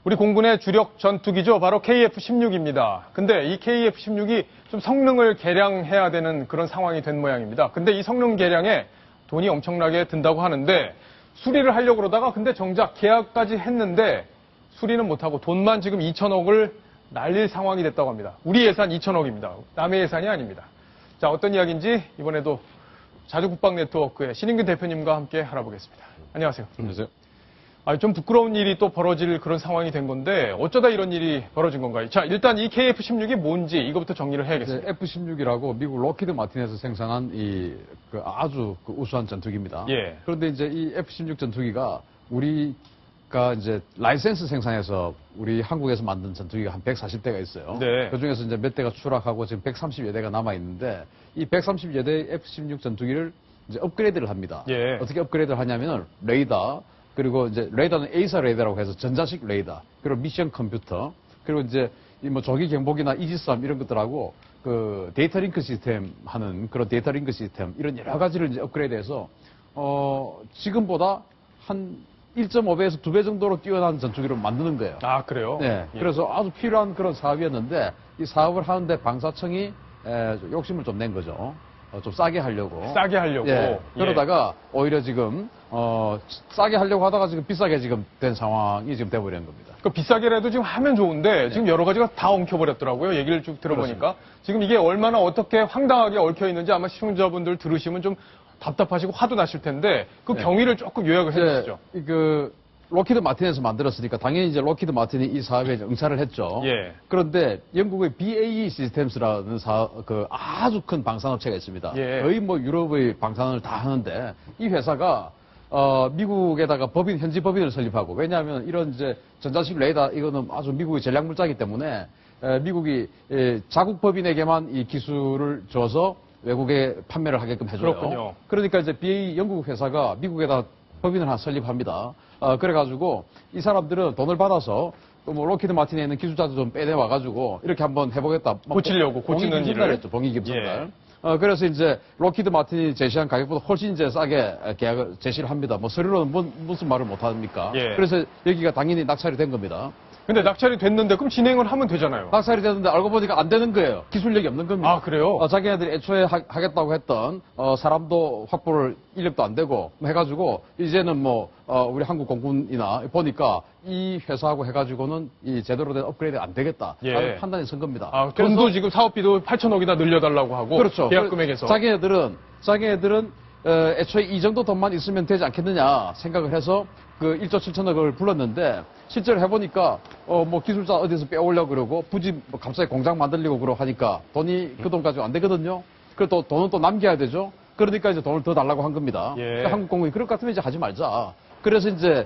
우리 공군의 주력 전투기죠. 바로 KF-16입니다. 근데 이 KF-16이 좀 성능을 개량해야 되는 그런 상황이 된 모양입니다. 근데 이 성능 개량에 돈이 엄청나게 든다고 하는데 수리를 하려고 그러다가 근데 정작 계약까지 했는데 수리는 못하고 돈만 지금 2천억을 날릴 상황이 됐다고 합니다. 우리 예산 2천억입니다. 남의 예산이 아닙니다. 자, 어떤 이야기인지 이번에도 자주국방네트워크의 신인균 대표님과 함께 알아보겠습니다. 안녕하세요. 안녕하세요. 좀 부끄러운 일이 또 벌어질 그런 상황이 된 건데 어쩌다 이런 일이 벌어진 건가요? 자, 일단 이 KF-16이 뭔지 이거부터 정리를 해야겠습니다. F-16이라고 미국 로키드 마틴에서 생산한 아주 우수한 전투기입니다. 예. 그런데 이제 이 F-16 전투기가 우리가 이제 라이센스 생산해서 우리 한국에서 만든 전투기가 한 140대가 있어요. 네. 그 중에서 이제 몇 대가 추락하고 지금 130여 대가 남아 있는데 이 130여 대의 F-16 전투기를 이제 업그레이드를 합니다. 예. 어떻게 업그레이드를 하냐면은 레이더, 그리고 이제 레이더는 A사 레이더라고 해서 전자식 레이더, 그리고 미션 컴퓨터, 그리고 이제 뭐 조기 경보기나 이지스함 이런 것들하고 그 데이터 링크 시스템 하는 그런 데이터 링크 시스템 이런 여러 가지를 이제 업그레이드해서 지금보다 한 1.5배에서 2배 정도로 뛰어난 전투기를 만드는 거예요. 아, 그래요? 네. 예. 그래서 아주 필요한 그런 사업이었는데 이 사업을 하는데 방사청이 욕심을 좀 낸 거죠. 좀 싸게 하려고. 싸게 하려고. 예. 그러다가 오히려 지금 싸게 하려고 하다가 지금 비싸게 지금 된 상황이 지금 돼버린 겁니다. 그 비싸게라도 지금 하면 좋은데 지금 여러 가지가 다 엉켜버렸더라고요. 얘기를 쭉 들어보니까. 그렇습니다. 지금 이게 얼마나 어떻게 황당하게 얽혀 있는지 아마 시청자분들 들으시면 좀 답답하시고 화도 나실 텐데 그 네. 경위를 조금 요약을 해주시죠. 그 로키드 마틴에서 만들었으니까 당연히 이제 로키드 마틴이 이 사업에 이제 응찰을 했죠. 예. 그런데 영국의 BAE 시스템스라는 그 아주 큰 방산업체가 있습니다. 예. 거의 뭐 유럽의 방산을 다 하는데 이 회사가 미국에다가 현지 법인을 설립하고, 왜냐하면 이런 이제 전자식 레이더 이거는 아주 미국의 전략 물자이기 때문에 미국이 자국 법인에게만 이 기술을 줘서 외국에 판매를 하게끔 해줘요. 그렇군요. 그러니까 이제 BAE 영국 회사가 미국에다 법인을 하나 설립합니다. 그래가지고 이 사람들은 돈을 받아서 뭐 로키드 마틴에 있는 기술자도 좀 빼내와가지고 이렇게 한번 해보겠다. 고치려고, 고치는 일을. 했죠. 봉익임선달. 예. 그래서 이제 로키드 마틴이 제시한 가격보다 훨씬 이제 싸게 계약을 제시를 합니다. 뭐 서류로는 무슨 말을 못 합니까? 예. 그래서 여기가 당연히 낙찰이 된 겁니다. 근데 낙찰이 됐는데 그럼 진행을 하면 되잖아요. 낙찰이 됐는데 알고 보니까 안 되는 거예요. 기술력이 없는 겁니다. 아, 그래요? 자기네들이 애초에 하겠다고 했던 사람도 확보를 인력도 안 되고 해가지고 이제는 뭐 우리 한국 공군이나 보니까 이 회사하고 해가지고는 이 제대로 된 업그레이드가 안 되겠다. 예. 라는 판단이 선 겁니다. 아, 돈도 지금 사업비도 8천억이나 늘려달라고 하고. 그렇죠. 계약 금액에서. 자기네들은 애초에 이 정도 돈만 있으면 되지 않겠느냐 생각을 해서 그 1조 7천억을 불렀는데 실제로 해보니까 뭐 기술자 어디서 빼오려고 그러고 굳이 뭐 갑자기 공장 만들려고 그러고 하니까 돈이 그 돈 가지고 안 되거든요. 그리고 또 돈은 또 남겨야 되죠. 그러니까 이제 돈을 더 달라고 한 겁니다. 예. 그러니까 한국공군이 그럴 것 같으면 이제 하지 말자. 그래서 이제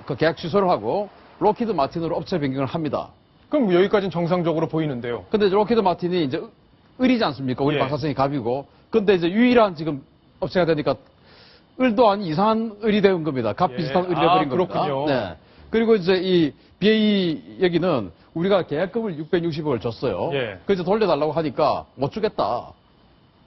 그 계약 취소를 하고 로키드 마틴으로 업체 변경을 합니다. 그럼 여기까지는 정상적으로 보이는데요. 근데 이제 로키드 마틴이 이제 을이지 않습니까? 우리 예. 방사성이 갑이고. 근데 이제 유일한 지금 업체가 되니까 을도 아닌 이상한 을이 되는 겁니다. 갑 예. 비슷한 을이 되어버린 겁니다. 그렇군요. 네. 그리고 이제 이 BAE 여기는 우리가 계약금을 660억을 줬어요. 예. 그래서 돌려달라고 하니까 못 주겠다.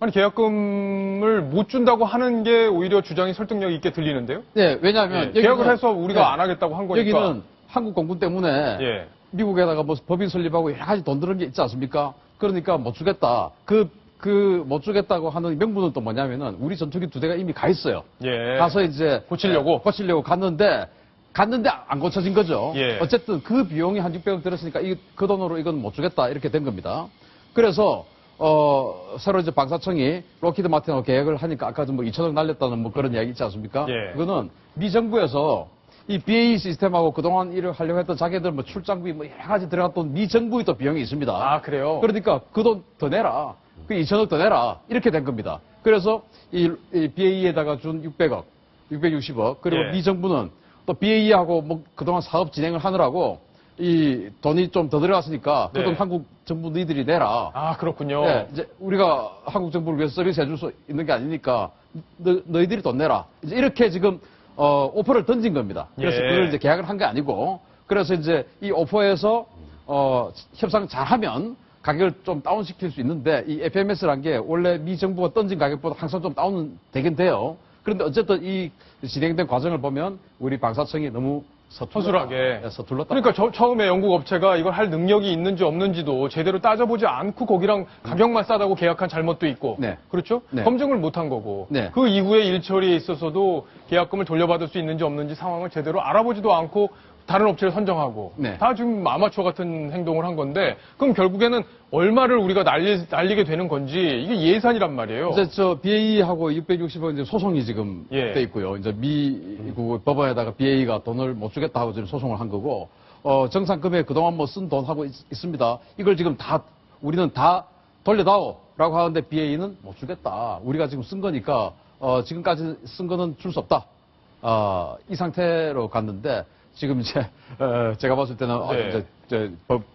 아니, 계약금을 못 준다고 하는 게 오히려 주장이 설득력 있게 들리는데요. 네, 왜냐하면 예. 계약을 해서 우리가 네. 안 하겠다고 한 거니까. 여기는 한국 공군 때문에 예. 미국에다가 뭐 법인 설립하고 여러 가지 돈 드는 게 있지 않습니까? 그러니까 못 주겠다. 그 못 주겠다고 하는 명분은 또 뭐냐면은 우리 전투기 2대가 이미 가 있어요. 예. 가서 이제 고치려고? 고치려고 갔는데 안 고쳐진 거죠. 예. 어쨌든 그 비용이 한 600억 들었으니까 그 돈으로 이건 못 주겠다 이렇게 된 겁니다. 그래서 새로 이제 방사청이 로키드 마틴하고 계약을 하니까 아까 뭐 2천억 날렸다는 뭐 그런 이야기 있지 않습니까? 예. 그거는 미 정부에서 이 BAE 시스템하고 그동안 일을 하려고 했던 자기들 뭐 출장비 뭐 여러 가지 들어갔던 미 정부의 또 비용이 있습니다. 아, 그래요? 그러니까 그 돈 더 내라. 그 2천억 더 내라. 이렇게 된 겁니다. 그래서 이 BAE에다가 준 600억, 660억, 그리고 예. 미 정부는 또 BAE하고 뭐 그동안 사업 진행을 하느라고 이 돈이 좀 더 들어갔으니까 그 돈 네. 한국 정부 너희들이 내라. 아, 그렇군요. 네, 이제 우리가 한국 정부를 위해서 서비스 해줄 수 있는 게 아니니까 너희들이 돈 내라. 이제 이렇게 지금 오퍼를 던진 겁니다. 그래서 예. 그걸 이제 계약을 한 게 아니고, 그래서 이제 이 오퍼에서 협상 잘하면 가격을 좀 다운시킬 수 있는데, 이 FMS라는 게 원래 미 정부가 던진 가격보다 항상 좀 다운은 되긴 돼요. 그런데 어쨌든 이 진행된 과정을 보면 우리 방사청이 너무 허술하게. 서툴렀다. 그러니까 처음에 영국 업체가 이걸 할 능력이 있는지 없는지도 제대로 따져보지 않고 거기랑 가격만 싸다고 계약한 잘못도 있고. 네. 그렇죠? 네. 검증을 못한 거고. 네. 그 이후에 일처리에 있어서도 계약금을 돌려받을 수 있는지 없는지 상황을 제대로 알아보지도 않고 다른 업체를 선정하고. 네. 다 지금 아마추어 같은 행동을 한 건데 그럼 결국에는 얼마를 우리가 날리게 되는 건지 이게 예산이란 말이에요. 이제 저 BA하고 660억 이제 소송이 지금 예. 돼 있고요. 이제 미국 법원에다가 BA가 돈을 못 주겠다 하고 지금 소송을 한 거고, 정상 금액 그동안 뭐 쓴 돈 하고 있습니다. 이걸 지금 우리는 다 돌려다오라고 하는데 BA는 못 주겠다. 우리가 지금 쓴 거니까, 지금까지 쓴 거는 줄 수 없다. 이 상태로 갔는데, 지금 이제, 제가 봤을 때는, 네. 이제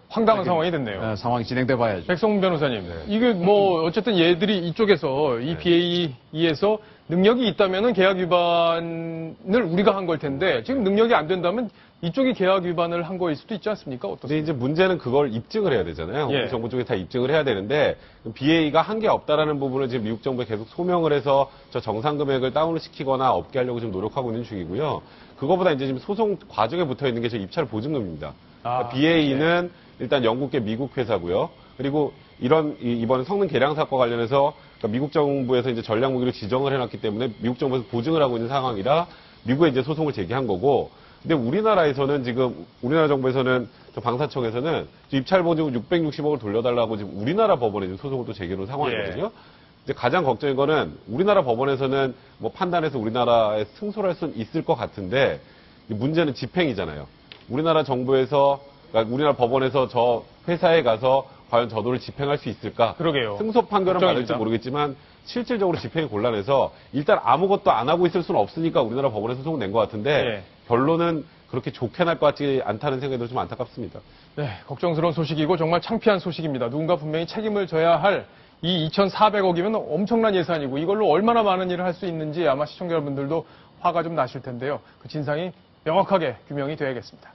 황당한 상황이 됐네요. 상황이 진행돼 봐야죠. 백성 변호사님, 이게 뭐 어쨌든 얘들이 이쪽에서 이 BAE에서 능력이 있다면은 계약 위반을 우리가 한 걸 텐데 지금 능력이 안 된다면 이쪽이 계약 위반을 한 거일 수도 있지 않습니까? 근데 어떻습니까? 이제 문제는 그걸 입증을 해야 되잖아요. 예. 정부 쪽에 다 입증을 해야 되는데 BA가 한 게 없다라는 부분을 지금 미국 정부에 계속 소명을 해서 저 정상 금액을 다운을 시키거나 없게 하려고 지금 노력하고 있는 중이고요. 그거보다 이제 지금 소송 과정에 붙어 있는 게 저 입찰 보증금입니다. 그러니까 BA는 일단 영국계 미국 회사고요. 그리고 이번 성능 개량 사건과 관련해서 그러니까 미국 정부에서 이제 전략 무기로 지정을 해놨기 때문에 미국 정부에서 보증을 하고 있는 상황이라 미국에 이제 소송을 제기한 거고. 근데 우리나라에서는 지금 우리나라 정부에서는 저 방사청에서는 입찰 보증금 660억을 돌려달라고 지금 우리나라 법원에 지금 소송을 또 제기한 상황이거든요. 이제 가장 걱정인 거는 우리나라 법원에서는 뭐 판단해서 우리나라에 승소를 할 수는 있을 것 같은데 문제는 집행이잖아요. 우리나라 정부에서 그러니까 우리나라 법원에서 저 회사에 가서 과연 저 돈을 집행할 수 있을까? 그러게요. 승소 판결은 걱정입니다. 받을지 모르겠지만 실질적으로 집행이 곤란해서 일단 아무것도 안 하고 있을 수는 없으니까 우리나라 법원에 소송을 낸 것 같은데 예. 결론은 그렇게 좋게 날 것 같지 않다는 생각이 좀 안타깝습니다. 네, 걱정스러운 소식이고 정말 창피한 소식입니다. 누군가 분명히 책임을 져야 할 이 2,400억이면 엄청난 예산이고 이걸로 얼마나 많은 일을 할 수 있는지 아마 시청자 여러분들도 화가 좀 나실 텐데요. 그 진상이 명확하게 규명이 돼야겠습니다.